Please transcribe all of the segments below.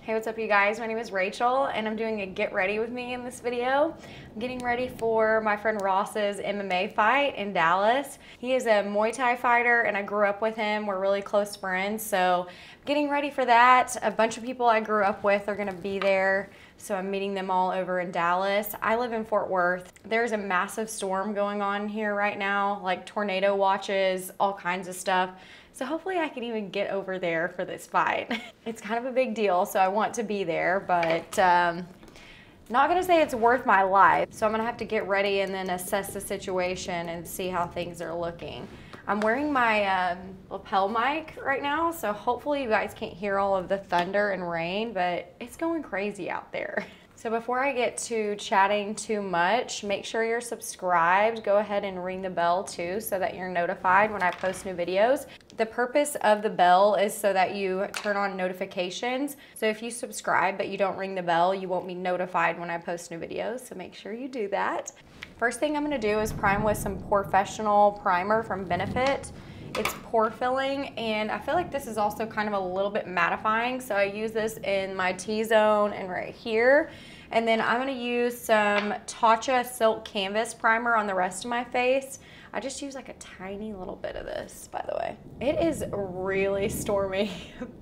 Hey, what's up you guys? My name is Rachel and I'm doing a get ready with me in this video. I'm getting ready for my friend Ross's MMA fight in Dallas. He is a Muay Thai fighter and I grew up with him. We're really close friends, so getting ready for that. A bunch of people I grew up with are gonna be there, so I'm meeting them all over in Dallas. I live in Fort Worth. There's a massive storm going on here right now, like tornado watches, all kinds of stuff. So hopefully I can even get over there for this fight. It's kind of a big deal, so I want to be there, but not gonna say it's worth my life. So I'm gonna have to get ready and then assess the situation and see how things are looking. I'm wearing my lapel mic right now, so hopefully you guys can't hear all of the thunder and rain, but it's going crazy out there. So before I get to chatting too much, make sure you're subscribed. Go ahead and ring the bell too so that you're notified when I post new videos. The purpose of the bell is so that you turn on notifications. So if you subscribe but you don't ring the bell, you won't be notified when I post new videos, so make sure you do that. First thing I'm gonna do is prime with some POREfessional primer from Benefit. It's pore filling, and I feel like this is also kind of a little bit mattifying, so I use this in my T-zone and right here. And then I'm gonna use some Tatcha Silk Canvas primer on the rest of my face. I just use like a tiny little bit of this, by the way. It is really stormy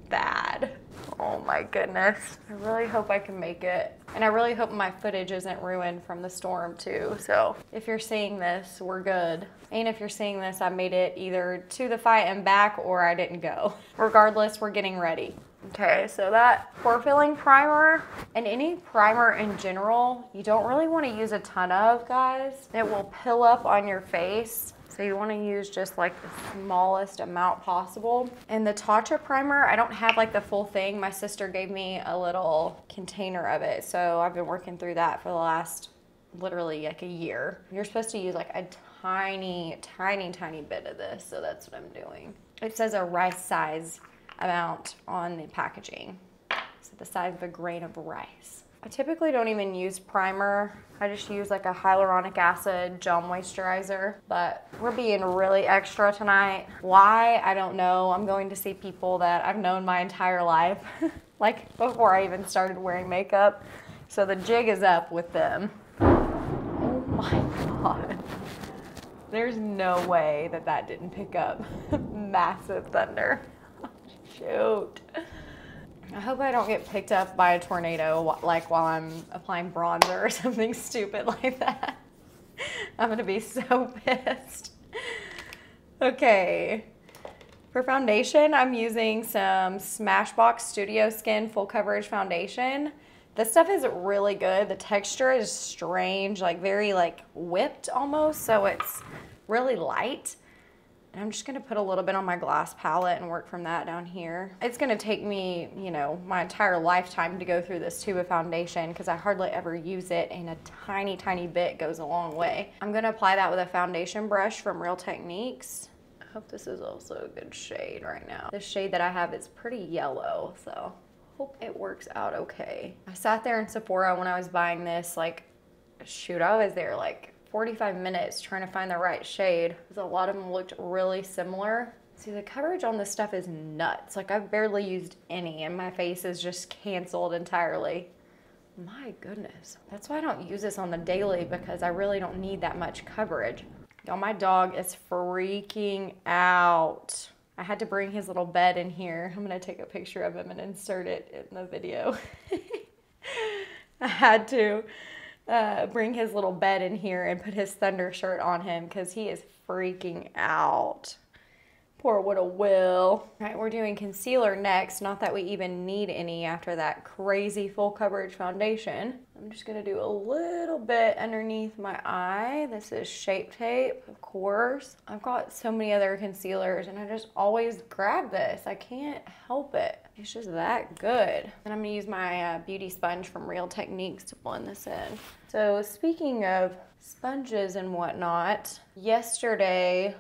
bad. Oh my goodness. I really hope I can make it. And I really hope my footage isn't ruined from the storm too. So if you're seeing this, we're good. And if you're seeing this, I made it either to the fight and back or I didn't go. Regardless, we're getting ready. Okay, so that pore filling primer, and any primer in general, you don't really want to use a ton of, guys. It will pill up on your face. So you want to use just like the smallest amount possible. And the Tatcha primer, I don't have like the full thing. My sister gave me a little container of it. So I've been working through that for the last literally like a year. You're supposed to use like a tiny bit of this. So that's what I'm doing. It says a rice size amount on the packaging. So the size of a grain of rice. I typically don't even use primer. I just use like a hyaluronic acid gel moisturizer, but we're being really extra tonight. Why? I don't know. I'm going to see people that I've known my entire life, like before I even started wearing makeup. So the jig is up with them. Oh my God. There's no way that that didn't pick up massive thunder. Shoot. I hope I don't get picked up by a tornado like while I'm applying bronzer or something stupid like that. I'm gonna be so pissed. Okay. For foundation, I'm using some Smashbox Studio Skin Full Coverage Foundation. This stuff is really good. The texture is strange, like very like whipped almost, so it's really light. And I'm just gonna put a little bit on my glass palette and work from that down here. It's gonna take me, you know, my entire lifetime to go through this tube of foundation because I hardly ever use it, and a tiny bit goes a long way. I'm gonna apply that with a foundation brush from Real Techniques. I hope this is also a good shade right now. The shade that I have is pretty yellow, so hope it works out okay. I sat there in Sephora when I was buying this, like, shoot, I was there like 45 minutes trying to find the right shade because a lot of them looked really similar. See, the coverage on this stuff is nuts. Like, I've barely used any and my face is just canceled entirely. My goodness. That's why I don't use this on the daily, because I really don't need that much coverage. Y'all, my dog is freaking out. I had to bring his little bed in here. I'm gonna take a picture of him and insert it in the video. I had to bring his little bed in here and put his thunder shirt on him because he is freaking out. Poor little Will. All right, we're doing concealer next. Not that we even need any after that crazy full coverage foundation. I'm just gonna do a little bit underneath my eye. This is Shape Tape, of course. I've got so many other concealers and I just always grab this. I can't help it. It's just that good. And I'm gonna use my beauty sponge from Real Techniques to blend this in. So speaking of sponges and whatnot, yesterday,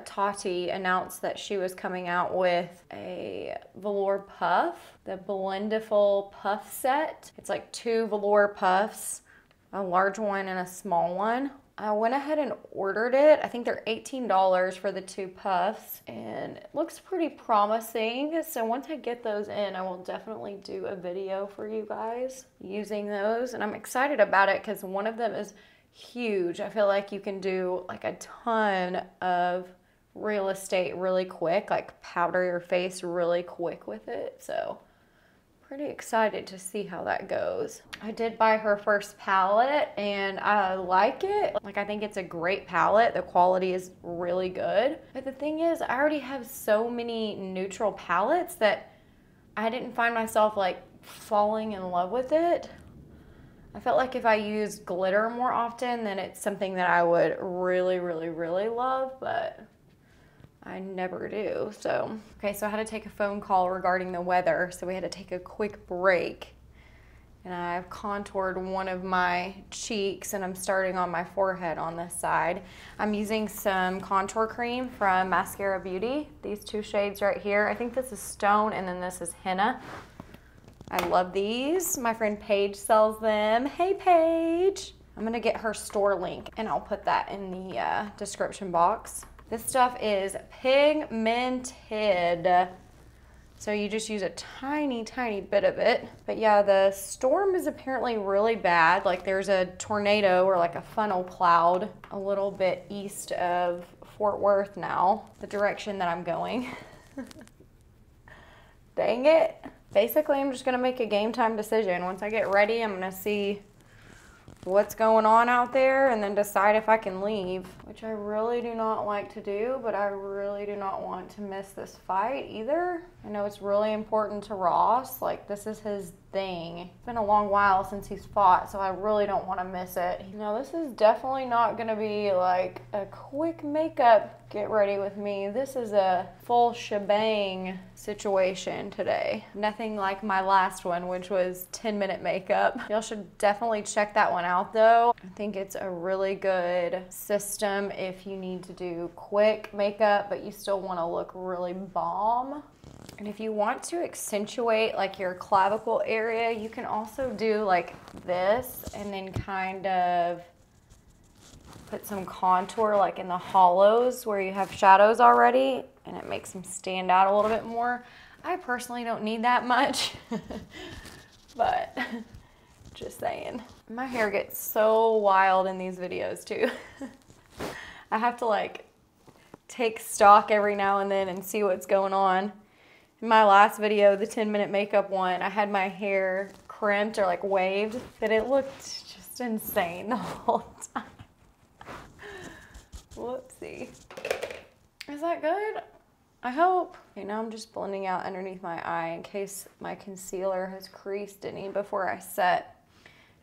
Tarte announced that she was coming out with a velour puff, the Blendiful Puff Set. It's like 2 velour puffs, a large one and a small one. I went ahead and ordered it. I think they're $18 for the 2 puffs, and it looks pretty promising. So once I get those in, I will definitely do a video for you guys using those. And I'm excited about it because one of them is huge. I feel like you can do like a ton of real estate really quick, like powder your face really quick with it. So pretty excited to see how that goes. I did buy her first palette and I like it. Like, I think it's a great palette. The quality is really good. But the thing is, I already have so many neutral palettes that I didn't find myself like falling in love with it. I felt like if I used glitter more often, then it's something that I would really, really, really love, but I never do. So, okay, so I had to take a phone call regarding the weather, so we had to take a quick break. And I've contoured one of my cheeks, and I'm starting on my forehead on this side. I'm using some contour cream from Mascara Beauty. These 2 shades right here. I think this is Stone, and then this is Henna. I love these. My friend Paige sells them. Hey, Paige. I'm gonna get her store link, and I'll put that in the description box. This stuff is pigmented, so you just use a tiny, tiny bit of it. But yeah, the storm is apparently really bad. Like, there's a tornado or like a funnel cloud a little bit east of Fort Worth now, the direction that I'm going. Dang it. Basically, I'm just gonna make a game time decision. Once I get ready, I'm gonna see what's going on out there and then decide if I can leave, which I really do not like to do, but I really do not want to miss this fight either. I know it's really important to Ross. Like, this is his thing. It's been a long while since he's fought, so I really don't want to miss it. You know, this is definitely not going to be like a quick makeup get ready with me. This is a full shebang situation today. Nothing like my last one, which was 10-minute makeup. Y'all should definitely check that one out though. I think it's a really good system if you need to do quick makeup, but you still want to look really bomb. And if you want to accentuate like your clavicle area, you can also do like this and then kind of put some contour like in the hollows where you have shadows already, and it makes them stand out a little bit more. I personally don't need that much, but just saying. My hair gets so wild in these videos too. I have to like take stock every now and then and see what's going on. In my last video, the 10-minute makeup one, I had my hair crimped or like waved, but it looked just insane the whole time. Whoopsie. Is that good? I hope. Okay, now I'm just blending out underneath my eye in case my concealer has creased any before I set.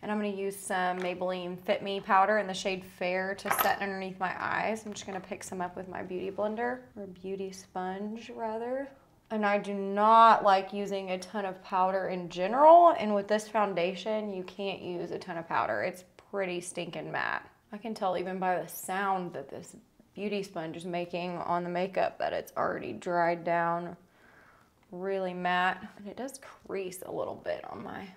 And I'm gonna use some Maybelline Fit Me powder in the shade Fair to set underneath my eyes. I'm just gonna pick some up with my beauty blender, or beauty sponge rather. And I do not like using a ton of powder in general. And with this foundation, you can't use a ton of powder. It's pretty stinking matte. I can tell even by the sound that this beauty sponge is making on the makeup that it's already dried down really matte. And it does crease a little bit on my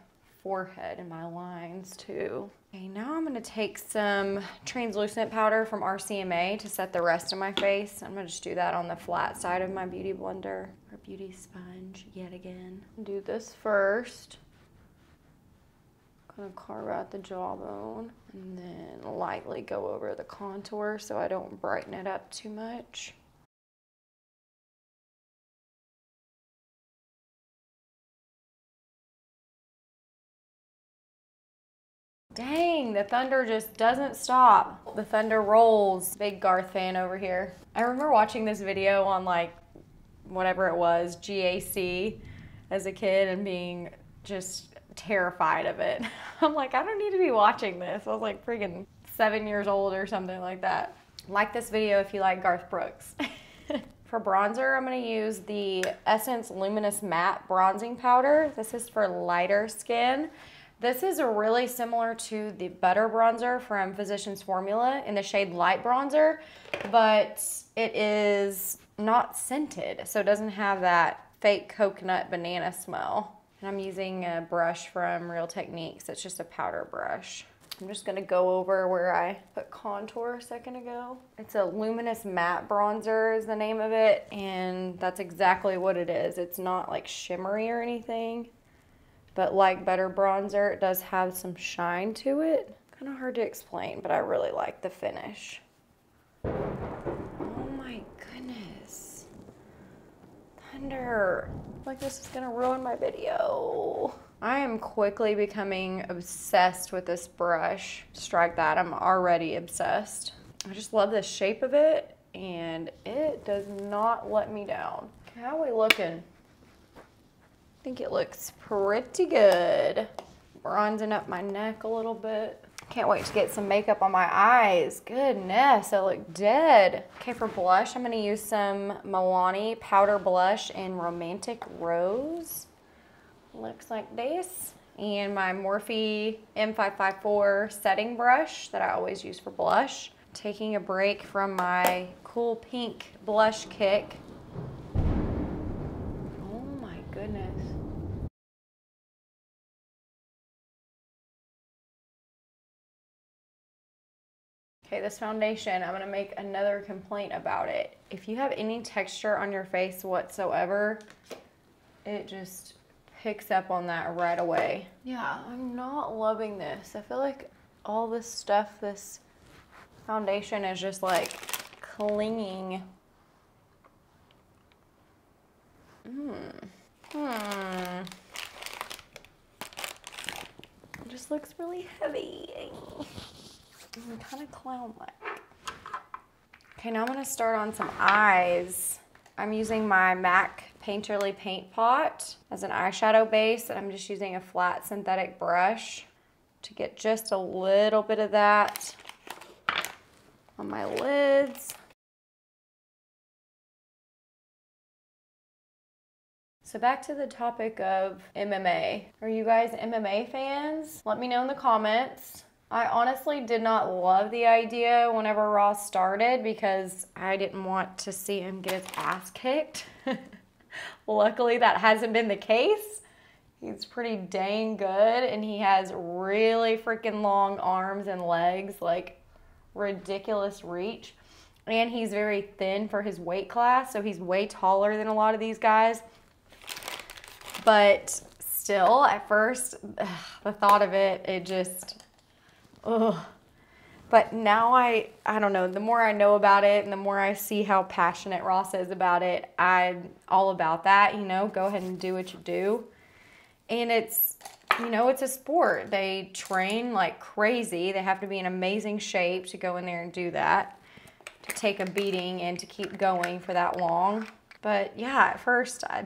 forehead and my lines too. Okay, now I'm gonna take some translucent powder from RCMA to set the rest of my face. I'm gonna just do that on the flat side of my beauty blender, or beauty sponge yet again. Do this first. Gonna carve out the jawbone and then lightly go over the contour so I don't brighten it up too much. Dang, the thunder just doesn't stop. The thunder rolls. Big Garth fan over here. I remember watching this video on like whatever it was, GAC, as a kid and being just terrified of it. I'm like, I don't need to be watching this. I was like freaking 7 years old or something like that. Like this video if you like Garth Brooks. For bronzer, I'm going to use the Essence Luminous Matte Bronzing Powder. This is for lighter skin. This is really similar to the Butter Bronzer from Physicians Formula in the shade Light Bronzer, but it is not scented, so it doesn't have that fake coconut banana smell. And I'm using a brush from Real Techniques. It's just a powder brush. I'm just gonna go over where I put contour a second ago. It's a Luminous Matte Bronzer is the name of it, and that's exactly what it is. It's not like shimmery or anything, but like better bronzer, it does have some shine to it. Kind of hard to explain, but I really like the finish. Oh my goodness. Thunder. Like this is gonna ruin my video. I am quickly becoming obsessed with this brush. Strike that, I'm already obsessed. I just love the shape of it and it does not let me down. How are we looking? I think it looks pretty good. Bronzing up my neck a little bit. Can't wait to get some makeup on my eyes. Goodness, I look dead. Okay, for blush, I'm gonna use some Milani powder blush in Romantic Rose. Looks like this. And my Morphe M554 setting brush that I always use for blush. Taking a break from my cool pink blush kick. Oh my goodness. Okay, this foundation, I'm gonna make another complaint about it. If you have any texture on your face whatsoever, it just picks up on that right away. Yeah, I'm not loving this. I feel like all this stuff, this foundation is just like clinging. It just looks really heavy. Kind of clown-like. Okay, now I'm gonna start on some eyes. I'm using my MAC Painterly Paint Pot as an eyeshadow base, and I'm just using a flat synthetic brush to get just a little bit of that on my lids. So back to the topic of MMA. Are you guys MMA fans? Let me know in the comments. I honestly did not love the idea whenever Ross started because I didn't want to see him get his ass kicked. Luckily, that hasn't been the case. He's pretty dang good, and he has really freaking long arms and legs, like ridiculous reach. And he's very thin for his weight class, so he's way taller than a lot of these guys. But still, at first, the thought of it, it just, ugh. But now I don't know, the more I know about it and the more I see how passionate Ross is about it, I'm all about that, you know, go ahead and do what you do. And it's, you know, it's a sport. They train like crazy. They have to be in amazing shape to go in there and do that, to take a beating and to keep going for that long. But yeah, at first I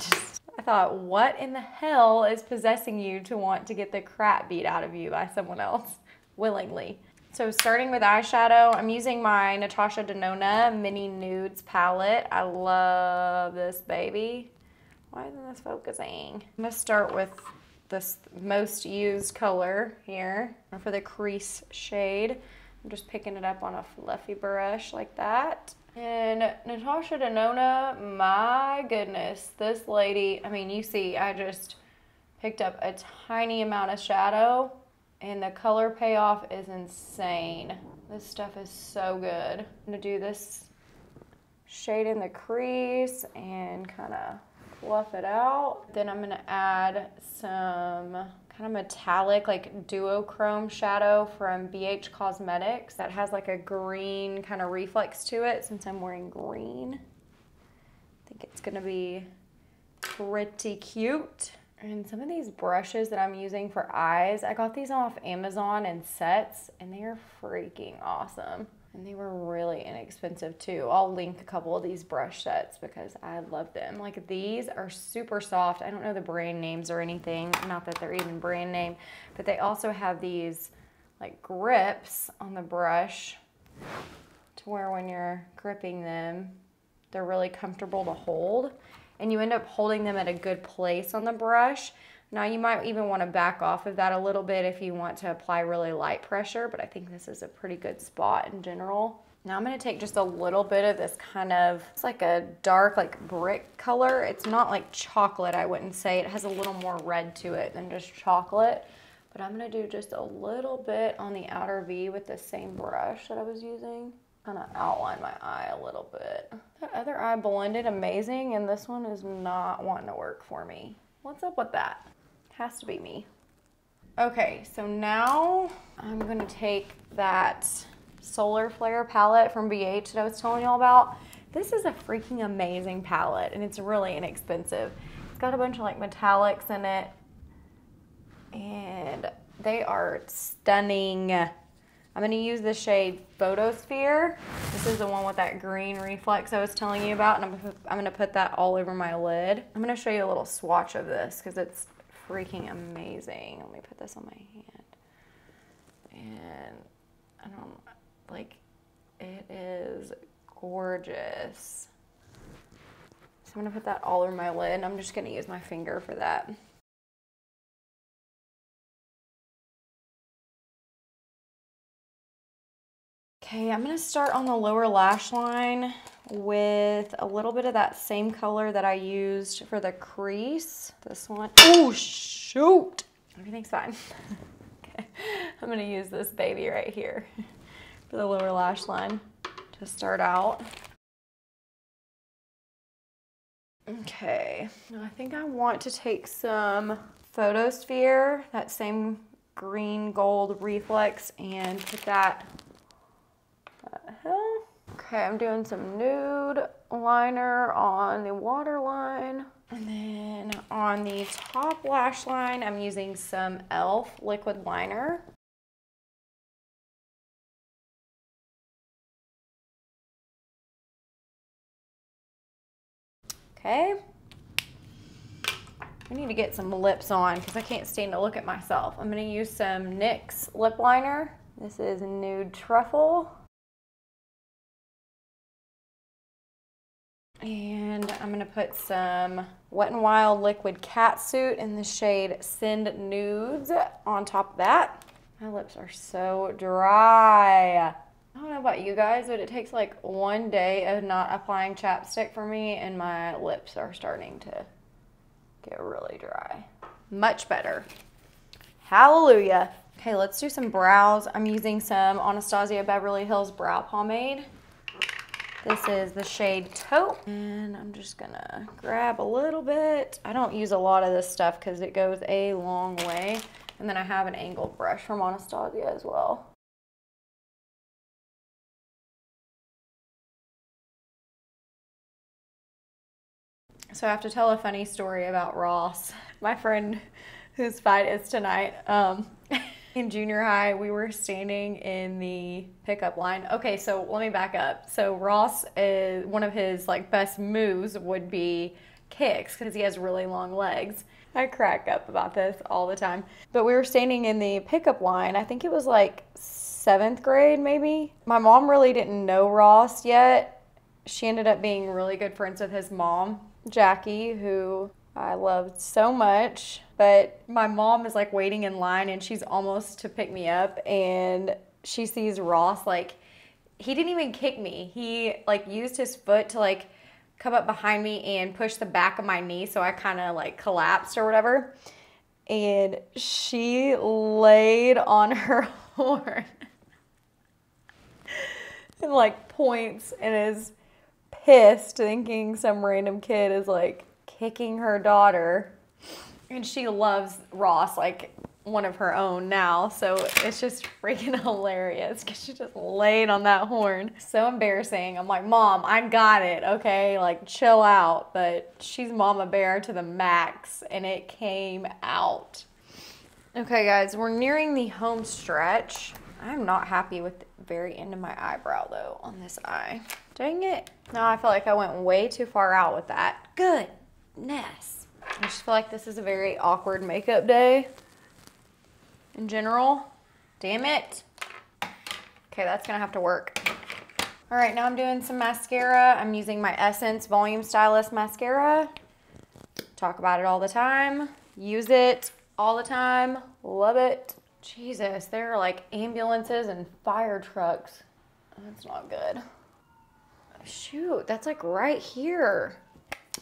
thought, what in the hell is possessing you to want to get the crap beat out of you by someone else willingly? So starting with eyeshadow, I'm using my Natasha Denona Mini Nudes palette. I love this baby. Why isn't this focusing? I'm gonna start with this most used color here for the crease shade. I'm just picking it up on a fluffy brush like that. And Natasha Denona, my goodness, this lady, I mean, you see, I just picked up a tiny amount of shadow and the color payoff is insane. This stuff is so good. I'm gonna do this shade in the crease and kind of fluff it out. Then I'm gonna add some kind of metallic, like duochrome shadow from BH Cosmetics that has like a green kind of reflex to it. Since I'm wearing green, I think it's gonna be pretty cute. And some of these brushes that I'm using for eyes, I got these off Amazon in sets and they are freaking awesome. And they were really inexpensive too. I'll link a couple of these brush sets because I love them. Like these are super soft. I don't know the brand names or anything. Not that they're even brand name, but they also have these like grips on the brush to where when you're gripping them, they're really comfortable to hold. And you end up holding them at a good place on the brush. Now you might even want to back off of that a little bit if you want to apply really light pressure, but I think this is a pretty good spot in general. Now I'm going to take just a little bit of this kind of, it's like a dark like brick color. It's not like chocolate, I wouldn't say. It has a little more red to it than just chocolate, But I'm gonna do just a little bit on the outer V with the same brush that I was using. Kind of outline my eye a little bit. That other eye blended amazing, and this one is not wanting to work for me. What's up with that? Has to be me. Okay, so now I'm gonna take that Solar Flare palette from BH that I was telling y'all about. This is a freaking amazing palette, and it's really inexpensive. It's got a bunch of like metallics in it, and they are stunning. I'm gonna use the shade Photosphere. This is the one with that green reflex I was telling you about, and I'm gonna put that all over my lid. I'm gonna show you a little swatch of this because it's freaking amazing. Let me put this on my hand. And I don't, like, it is gorgeous. So I'm gonna put that all over my lid, and I'm just gonna use my finger for that. Okay, I'm gonna start on the lower lash line with a little bit of that same color that I used for the crease. This one. Oh, shoot. Everything's fine. Okay, I'm gonna use this baby right here for the lower lash line to start out. Okay, now I think I want to take some Photosphere, that same green gold reflex, and put that. Okay, I'm doing some nude liner on the waterline. And then on the top lash line, I'm using some e.l.f. liquid liner. Okay. I need to get some lips on because I can't stand to look at myself. I'm going to use some NYX lip liner. This is Nude Truffle. And I'm gonna put some Wet n Wild liquid catsuit in the shade Send Nudes on top of that. My lips are so dry. I don't know about you guys, but it takes like one day of not applying chapstick for me and my lips are starting to get really dry. Much better. Hallelujah. Okay, let's do some brows. I'm using some Anastasia Beverly Hills Brow Pomade. This is the shade Taupe, and I'm just gonna grab a little bit. I don't use a lot of this stuff because it goes a long way. And then I have an angled brush from Anastasia as well. So I have to tell a funny story about Ross. My friend whose fight is tonight. In junior high, we were standing in the pickup line. Okay, so let me back up. So Ross, one of his like best moves would be kicks because he has really long legs. I crack up about this all the time. But we were standing in the pickup line. I think it was like 7th grade maybe. My mom really didn't know Ross yet. She ended up being really good friends with his mom, Jackie, who I loved so much. But my mom is like waiting in line and she's almost to pick me up and she sees Ross, like, he didn't even kick me. He like used his foot to like come up behind me and push the back of my knee so I kind of like collapsed or whatever. And she laid on her horn and like points and is pissed thinking some random kid is like kicking her daughter. And she loves Ross like one of her own now, so it's just freaking hilarious because she just laid on that horn. So embarrassing. I'm like, Mom, I got it, okay? Like, chill out. But she's mama bear to the max, and it came out. Okay, guys, we're nearing the home stretch. I'm not happy with the very end of my eyebrow, though, on this eye. Dang it. Now I feel like I went way too far out with that. Goodness. I just feel like this is a very awkward makeup day in general. Damn it. Okay, that's gonna have to work. All right, now I'm doing some mascara. I'm using my Essence Volume Stylist mascara. Talk about it all the time. Use it all the time. Love it. Jesus, there are like ambulances and fire trucks. That's not good. Shoot, that's like right here.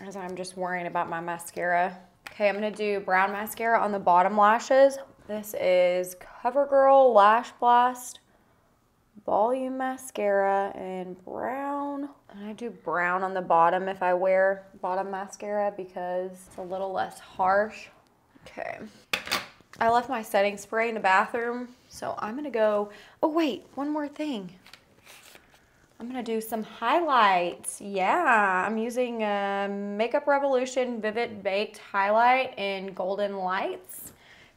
As I'm just worrying about my mascara. Okay, I'm gonna do brown mascara on the bottom lashes. This is CoverGirl Lash Blast Volume Mascara in brown. And I do brown on the bottom if I wear bottom mascara because it's a little less harsh. Okay. I left my setting spray in the bathroom, so I'm gonna go, oh wait, one more thing. I'm gonna do some highlights. Yeah, I'm using Makeup Revolution Vivid Baked Highlight in Golden Lights.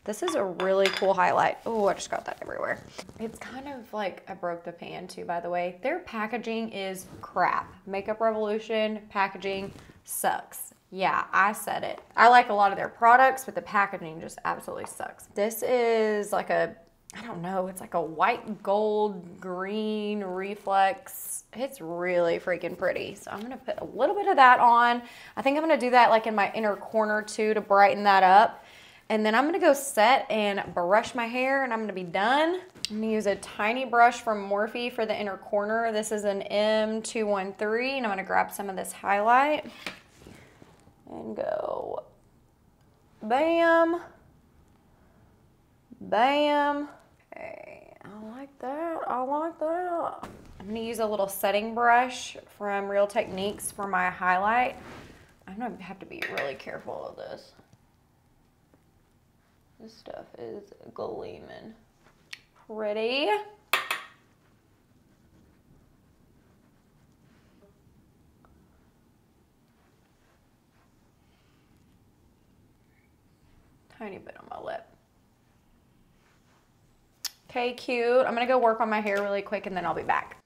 This is a really cool highlight. Oh, I just got that everywhere. It's kind of like, I broke the pan too, by the way. Their packaging is crap. Makeup Revolution packaging sucks. Yeah, I said it. I like a lot of their products, but the packaging just absolutely sucks. This is like a, I don't know, it's like a white gold green reflex. It's really freaking pretty. So I'm gonna put a little bit of that on. I think I'm gonna do that like in my inner corner too to brighten that up. And then I'm gonna go set and brush my hair and I'm gonna be done. I'm gonna use a tiny brush from Morphe for the inner corner. This is an M213 and I'm gonna grab some of this highlight and go bam, bam. Okay, I like that, I like that. I'm gonna use a little setting brush from Real Techniques for my highlight. I'm gonna have to be really careful of this. This stuff is gleaming. Pretty. Tiny bit on my lip. Okay, cute. I'm gonna go work on my hair really quick and then I'll be back.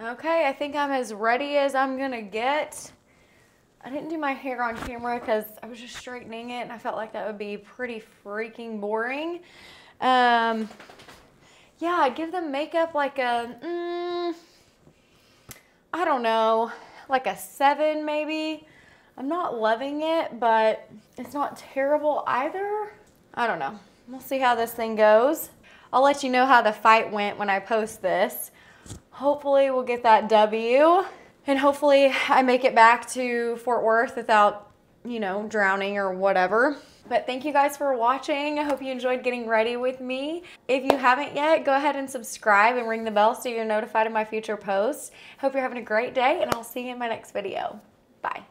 Okay, I think I'm as ready as I'm gonna get. I didn't do my hair on camera because I was just straightening it and I felt like that would be pretty freaking boring. Yeah, I'd give them makeup like a, I don't know, like a 7 maybe. I'm not loving it, but it's not terrible either. I don't know. We'll see how this thing goes. I'll let you know how the fight went when I post this. Hopefully we'll get that W. And hopefully I make it back to Fort Worth without, you know, drowning or whatever. But thank you guys for watching. I hope you enjoyed getting ready with me. If you haven't yet, go ahead and subscribe and ring the bell so you're notified of my future posts. Hope you're having a great day and I'll see you in my next video. Bye.